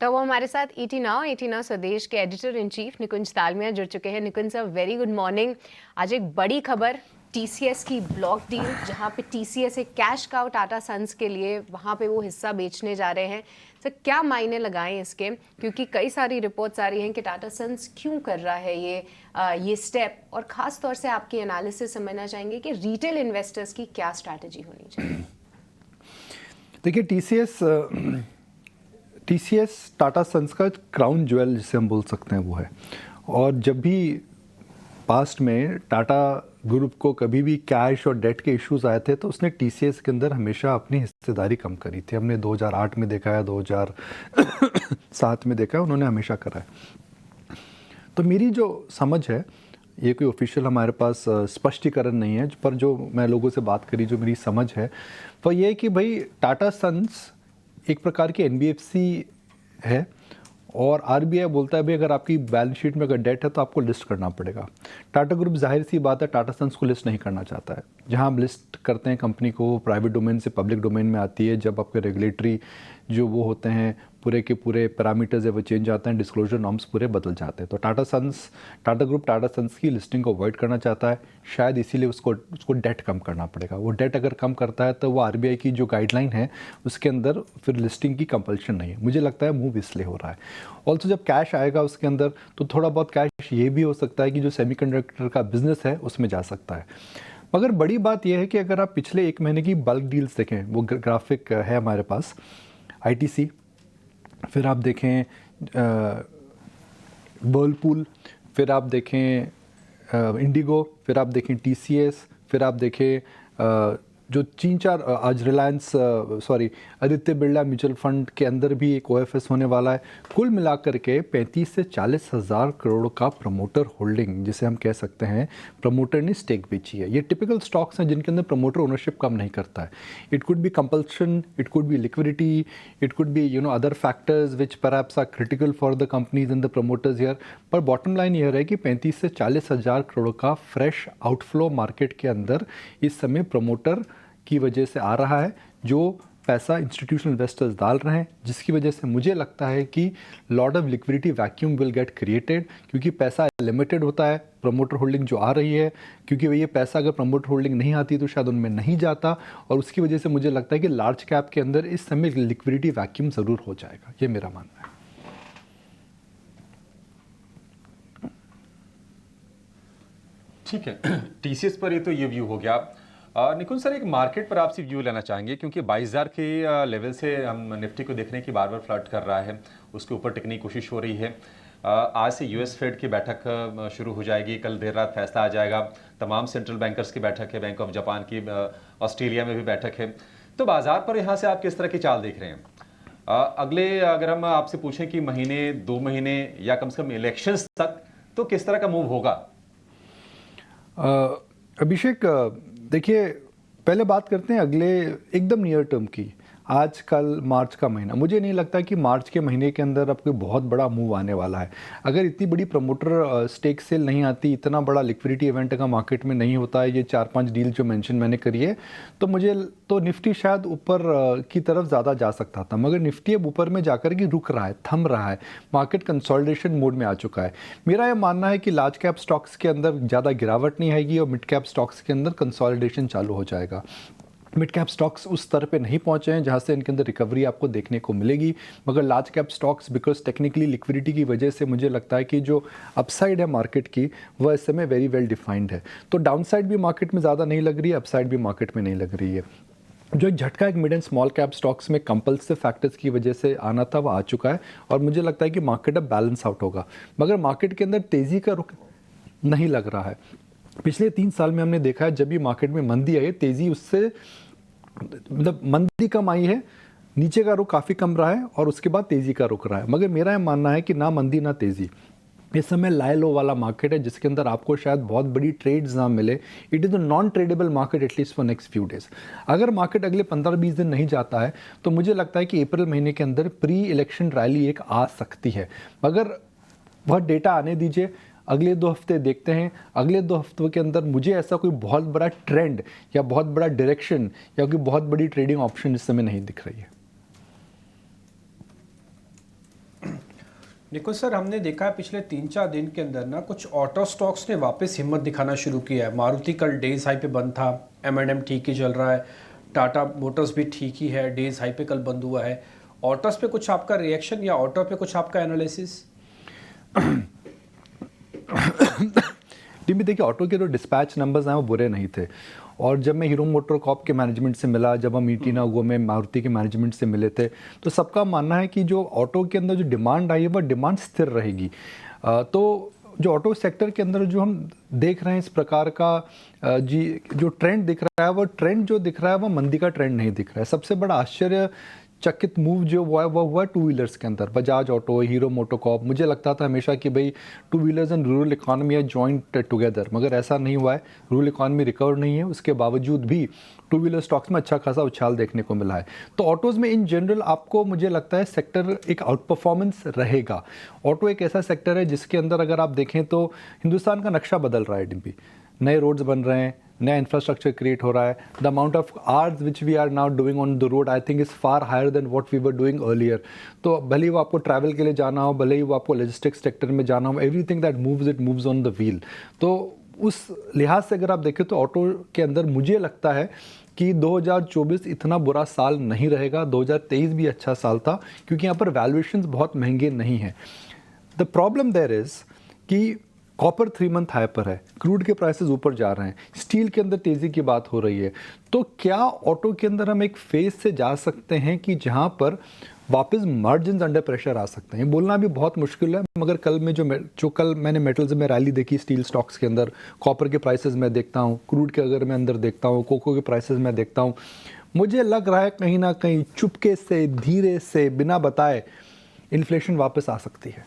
तो वो हमारे साथ ईटी नाउ स्वदेश के एडिटर इन चीफ निकुंज तालमिया जुड़ चुके हैं। निकुंज सर, वेरी गुड मॉर्निंग। आज एक बड़ी खबर, टीसीएस की ब्लॉक डील, जहां पे टीसीएस एक कैश काउ टाटा सन्स के लिए वहां पे वो हिस्सा बेचने जा रहे हैं। सर, क्या मायने लगाएं इसके, क्योंकि कई सारी रिपोर्ट्स आ रही हैं कि टाटा सन्स क्यों कर रहा है ये स्टेप, और खास तौर से आपकी एनालिसिस समझना चाहेंगे कि रिटेल इन्वेस्टर्स की क्या स्ट्रैटेजी होनी चाहिए। देखिए, टीसीएस टाटा सन्स का क्राउन ज्वेल जिसे हम बोल सकते हैं वो है। और जब भी पास्ट में टाटा ग्रुप को कभी भी कैश और डेट के इश्यूज आए थे तो उसने टीसीएस के अंदर हमेशा अपनी हिस्सेदारी कम करी थी। हमने 2008 में देखा है, 2007 में देखा है, उन्होंने हमेशा करा है। तो मेरी जो समझ है, ये कोई ऑफिशियल हमारे पास स्पष्टीकरण नहीं है, पर जो मैं लोगों से बात करी, जो मेरी समझ है वो ये है कि भाई टाटा सन्स एक प्रकार की एनबीएफसी है और आरबीआई बोलता है भाई अगर आपकी बैलेंस शीट में अगर डेट है तो आपको लिस्ट करना पड़ेगा। टाटा ग्रुप जाहिर सी बात है टाटा सन्स को लिस्ट नहीं करना चाहता है। जहां हम लिस्ट करते हैं कंपनी को, प्राइवेट डोमेन से पब्लिक डोमेन में आती है जब आपके रेगुलेटरी जो वो होते हैं पूरे के पूरे पैरामीटर्स है वो चेंज आते हैं, डिस्क्लोजर नॉर्म्स पूरे बदल जाते हैं। तो टाटा ग्रुप टाटा सन्स की लिस्टिंग को अवॉइड करना चाहता है, शायद इसीलिए उसको डेट कम करना पड़ेगा। वो डेट अगर कम करता है तो वो आरबीआई की जो गाइडलाइन है उसके अंदर फिर लिस्टिंग की कंपल्शन नहीं है। मुझे लगता है मूव इसलिए हो रहा है। ऑल्सो जब कैश आएगा उसके अंदर तो थोड़ा बहुत कैश ये भी हो सकता है कि जो सेमीकंडक्टर का बिजनेस है उसमें जा सकता है। मगर बड़ी बात यह है कि अगर आप पिछले एक महीने की बल्क डील्स देखें, वो ग्राफिक है हमारे पास, आईटीसी, फिर आप देखें वर्लपूल, फिर आप देखें इंडिगो, फिर आप देखें टीसीएस, फिर आप देखें जो 3-4 आज आदित्य बिरला म्यूचुअल फंड के अंदर भी एक ओएफएस होने वाला है। कुल मिलाकर के 35 से 40 हज़ार करोड़ का प्रमोटर होल्डिंग, जिसे हम कह सकते हैं प्रमोटर ने स्टेक बेची है। ये टिपिकल स्टॉक्स हैं जिनके अंदर प्रमोटर ओनरशिप कम नहीं करता है। It could be compulsion, it could be liquidity, it could be other factors which perhaps are critical for the companies and the promoters here. पर बॉटम लाइन यह है कि 35 से 40 हज़ार करोड़ का फ्रेश आउटफ्लो मार्केट के अंदर इस समय प्रमोटर की वजह से आ रहा है, जो पैसा इंस्टीट्यूशनल इन्वेस्टर्स डाल रहे हैं, जिसकी वजह से मुझे लगता है कि lot of liquidity vacuum will get created, क्योंकि पैसा लिमिटेड होता है प्रमोटर होल्डिंग जो आ रही है, क्योंकि ये पैसा अगर प्रमोटर होल्डिंग नहीं आती तो शायद उनमें नहीं जाता, और उसकी वजह से मुझे लगता है कि लार्ज कैप के अंदर इस समय लिक्विडिटी वैक्यूम ज़रूर हो जाएगा। ये मेरा मानना है। ठीक है, टीसीएस पर तो ये व्यू हो गया। निकुंज सर, एक मार्केट पर आपसे व्यू लेना चाहेंगे, क्योंकि 22,000 के लेवल से हम निफ्टी को देखने की बार बार फ्लर्ट कर रहा है, उसके ऊपर टिकने की कोशिश हो रही है। आज से यूएस फेड की बैठक शुरू हो जाएगी, कल देर रात फैसला आ जाएगा। तमाम सेंट्रल बैंकर्स की बैठक है, बैंक ऑफ जापान की, ऑस्ट्रेलिया में भी बैठक है। तो बाजार पर यहाँ से आप किस तरह की चाल देख रहे हैं? अगले अगर हम आपसे पूछें कि महीने, 2 महीने या कम से कम इलेक्शंस तक, तो किस तरह का मूव होगा? अभिषेक, देखिए, पहले बात करते हैं अगले एकदम नियर टर्म की। आज कल मार्च का महीना, मुझे नहीं लगता कि मार्च के महीने के अंदर अब कोई बहुत बड़ा मूव आने वाला है। अगर इतनी बड़ी प्रमोटर स्टेक सेल नहीं आती, इतना बड़ा लिक्विडिटी इवेंट का मार्केट में नहीं होता है, ये 4-5 डील जो मेंशन मैंने करी है, तो मुझे तो निफ्टी शायद ऊपर की तरफ ज़्यादा जा सकता था। मगर निफ्टी अब ऊपर में जाकर के रुक रहा है, थम रहा है, मार्केट कंसोलिडेशन मोड में आ चुका है। मेरा यह मानना है कि लार्ज कैप स्टॉक्स के अंदर ज़्यादा गिरावट नहीं आएगी और मिड कैप स्टॉक्स के अंदर कंसोलिडेशन चालू हो जाएगा। मिड कैप स्टॉक्स उस स्तर पे नहीं पहुंचे हैं जहां से इनके अंदर रिकवरी आपको देखने को मिलेगी, मगर large cap stocks because technically liquidity की वजह से मुझे लगता है कि जो अपसाइड है मार्केट की वह इस समय वेरी वेल डिफाइंड है। तो डाउनसाइड भी मार्केट में ज़्यादा नहीं लग रही है, अपसाइड भी मार्केट में नहीं लग रही है। जो एक झटका एक mid and small cap stocks में कंपल्सिव फैक्टर्स की वजह से आना था वो आ चुका है, और मुझे लगता है कि मार्केट अब बैलेंस आउट होगा। मगर मार्केट के अंदर तेज़ी का रुख नहीं लग रहा है। पिछले 3 साल में हमने देखा है जब भी मार्केट में मंदी आई, तेज़ी उससे मतलब मंदी कम आई है, नीचे का रुख काफ़ी कम रहा है और उसके बाद तेज़ी का रुख रहा है। मगर मेरा यह मानना है कि ना मंदी ना तेज़ी, इस समय लाए लो वाला मार्केट है जिसके अंदर आपको शायद बहुत बड़ी ट्रेड्स ना मिले। It is a non tradable market at least for next few days. अगर मार्केट अगले 15-20 दिन नहीं जाता है तो मुझे लगता है कि अप्रैल महीने के अंदर प्री इलेक्शन रैली एक आ सकती है, मगर वह डेटा आने दीजिए। अगले 2 हफ्ते देखते हैं, अगले 2 हफ्तों के अंदर मुझे ऐसा कोई बहुत बड़ा ट्रेंड या बहुत बड़ा डायरेक्शन या कोई बहुत बड़ी ट्रेडिंग ऑप्शन इस समय नहीं दिख रही है। निकुंज सर, हमने देखा है पिछले 3-4 दिन के अंदर ना कुछ ऑटो स्टॉक्स ने वापस हिम्मत दिखाना शुरू किया है। मारुति कल डेज हाई पे बंद था, M&M ठीक ही चल रहा है, टाटा मोटर्स भी ठीक ही है, डेज हाई पे कल बंद हुआ है। ऑटोस पे कुछ आपका रिएक्शन या ऑटो पे कुछ आपका एनालिसिस? टीम भी देखिए, ऑटो के जो डिस्पैच नंबर्स हैं वो बुरे नहीं थे। और जब मैं हीरो मोटर कॉर्प के मैनेजमेंट से मिला, जब हम ईटीनागो में मारुति के मैनेजमेंट से मिले थे, तो सबका मानना है कि जो ऑटो के अंदर जो डिमांड आई है वह डिमांड स्थिर रहेगी। तो जो ऑटो सेक्टर के अंदर जो हम देख रहे हैं इस प्रकार का जो ट्रेंड दिख रहा है, वो ट्रेंड जो दिख रहा है वो मंदी का ट्रेंड नहीं दिख रहा है। सबसे बड़ा आश्चर्य चकित मूव जो हुआ है वो हुआ टू व्हीलर्स के अंदर। बजाज ऑटो, हीरो मोटोकॉर्प, मुझे लगता था हमेशा कि भाई two wheelers and rural economy are joint together, मगर ऐसा नहीं हुआ है। रूरल इकॉनमी रिकवर नहीं है, उसके बावजूद भी टू व्हीलर स्टॉक्स में अच्छा खासा उछाल देखने को मिला है। तो ऑटोज़ में इन जनरल आपको मुझे लगता है सेक्टर एक आउट परफॉर्मेंस रहेगा। ऑटो एक ऐसा सेक्टर है जिसके अंदर अगर आप देखें तो हिंदुस्तान का नक्शा बदल रहा है। डिम्पी, नए रोड्स बन रहे हैं, नया इंफ्रास्ट्रक्चर क्रिएट हो रहा है। The amount of hours which we are now doing on the road I think is far higher than what we were doing earlier. तो भले ही वो आपको ट्रैवल के लिए जाना हो, भले ही वो आपको लॉजिस्टिक्स सेक्टर में जाना हो, everything that moves it moves on the wheel. तो उस लिहाज से अगर आप देखें तो ऑटो के अंदर मुझे लगता है कि 2024 इतना बुरा साल नहीं रहेगा। 2023 भी अच्छा साल था, क्योंकि यहाँ पर वैल्यूएशंस बहुत महंगे नहीं हैं। द प्रॉब्लम देयर इज़ कि कॉपर 3 मंथ हाई पर है, क्रूड के प्राइसेस ऊपर जा रहे हैं, स्टील के अंदर तेज़ी की बात हो रही है। तो क्या ऑटो के अंदर हम एक फेज से जा सकते हैं कि जहां पर वापस मार्जिन अंडर प्रेशर आ सकते हैं? बोलना भी बहुत मुश्किल है, मगर कल में जो कल मैंने मेटल्स में रैली देखी स्टील स्टॉक्स के अंदर, कॉपर के प्राइसेस में देखता हूँ, क्रूड के अगर मैं अंदर देखता हूँ, कोको के प्राइसेस में देखता हूँ, मुझे लग रहा है कहीं ना कहीं चुपके से, धीरे से, बिना बताए इन्फ्लेशन वापस आ सकती है।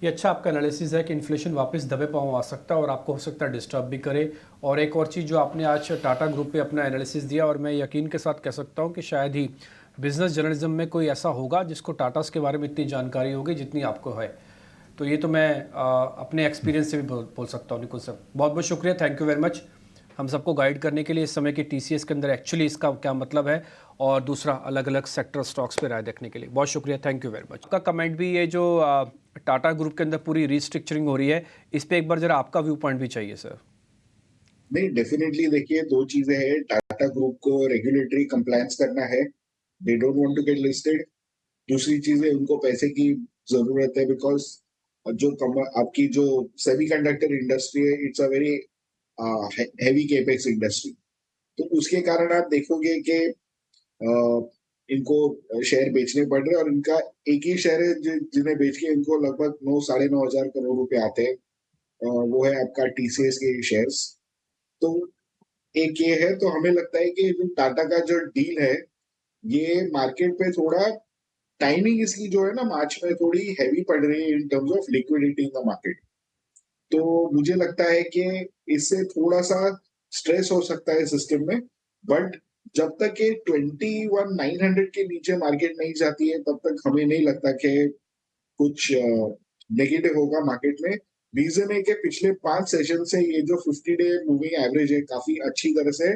ये अच्छा आपका एनालिसिस है कि इन्फ्लेशन वापस दबे पाँव आ सकता है और आपको हो सकता है डिस्टर्ब भी करे। और एक और चीज़ जो आपने आज टाटा ग्रुप पे अपना एनालिसिस दिया, और मैं यकीन के साथ कह सकता हूँ कि शायद ही बिजनेस जर्नलिज्म में कोई ऐसा होगा जिसको टाटास के बारे में इतनी जानकारी होगी जितनी आपको है। तो ये तो मैं अपने एक्सपीरियंस से भी बोल सकता हूँ। निकुंज सर, बहुत बहुत शुक्रिया, थैंक यू वेरी मच हम सबको गाइड करने के लिए इस समय की TCS के अंदर एक्चुअली इसका क्या मतलब है, और दूसरा अलग अलग सेक्टर स्टॉक्स पे राय देखने के लिए बहुत शुक्रिया, थैंक यू वेरी मच। आपका कमेंट भी, ये जो टाटा ग्रुप के अंदर पूरी रिस्ट्रक्चरिंग हो रही है, इस पे एक बार जरा आपका व्यू पॉइंट भी चाहिए सर। नहीं, डेफिनेटली देखिए, दो चीजें हैं। टाटा ग्रुप को रेगुलेटरी कंप्लायंस करना है, they don't want to get listed. दूसरी चीज है, उनको पैसे की जरूरत है, बिकॉज आपकी जो सेमीकंडक्टर इंडस्ट्री है, it's a very heavy capex industry. तो उसके कारण आप देखोगे कि इनको शेयर बेचने पड़ रहे हैं, और इनका एक ही शेयर है जिन्हें बेच के इनको लगभग 9-9.5 करोड़ रुपए आते हैं। वो है आपका TCS के शेयर्स। तो एक ये है, तो हमें लगता है कि जो टाटा का जो डील है, ये मार्केट पे थोड़ा टाइमिंग इसकी जो है ना, मार्च में थोड़ी हैवी पड़ रही है in terms of liquidity in the market. तो मुझे लगता है कि इससे थोड़ा-सा स्ट्रेस हो सकता है सिस्टम में, बट जब तक ये 21,900 के नीचे मार्केट नहीं जाती है, तब तक हमें नहीं लगता कि कुछ नेगेटिव होगा मार्केट में। रीज़न है कि पिछले 5 सेशन से ये जो 50 डे मूविंग एवरेज है, काफ़ी अच्छी तरह से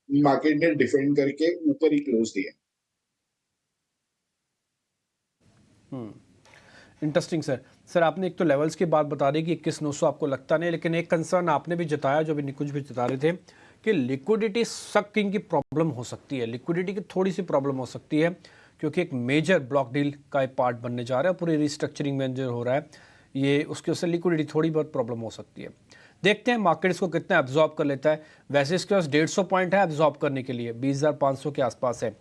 मार्केट ने डिफेंड करके ऊपर ही क्लोज़ दिया। Interesting sir. सर, आपने एक तो लेवल्स की बात बता दी कि 21,900 आपको लगता नहीं, लेकिन एक कंसर्न आपने भी जताया, जो भी निकुंज भी जता रहे थे, कि लिक्विडिटी सकिंग की प्रॉब्लम हो सकती है, लिक्विडिटी की थोड़ी सी प्रॉब्लम हो सकती है, क्योंकि एक मेजर ब्लॉक डील का एक पार्ट बनने जा रहा है, पूरी रिस्ट्रक्चरिंग में जो हो रहा है ये, उसके उससे लिक्विडिटी थोड़ी बहुत प्रॉब्लम हो सकती है। देखते हैं मार्केट इसको कितना एब्जॉर्ब कर लेता है। वैसे इसके पास 150 पॉइंट है एब्जॉर्ब करने के लिए, 20,500 के आसपास है।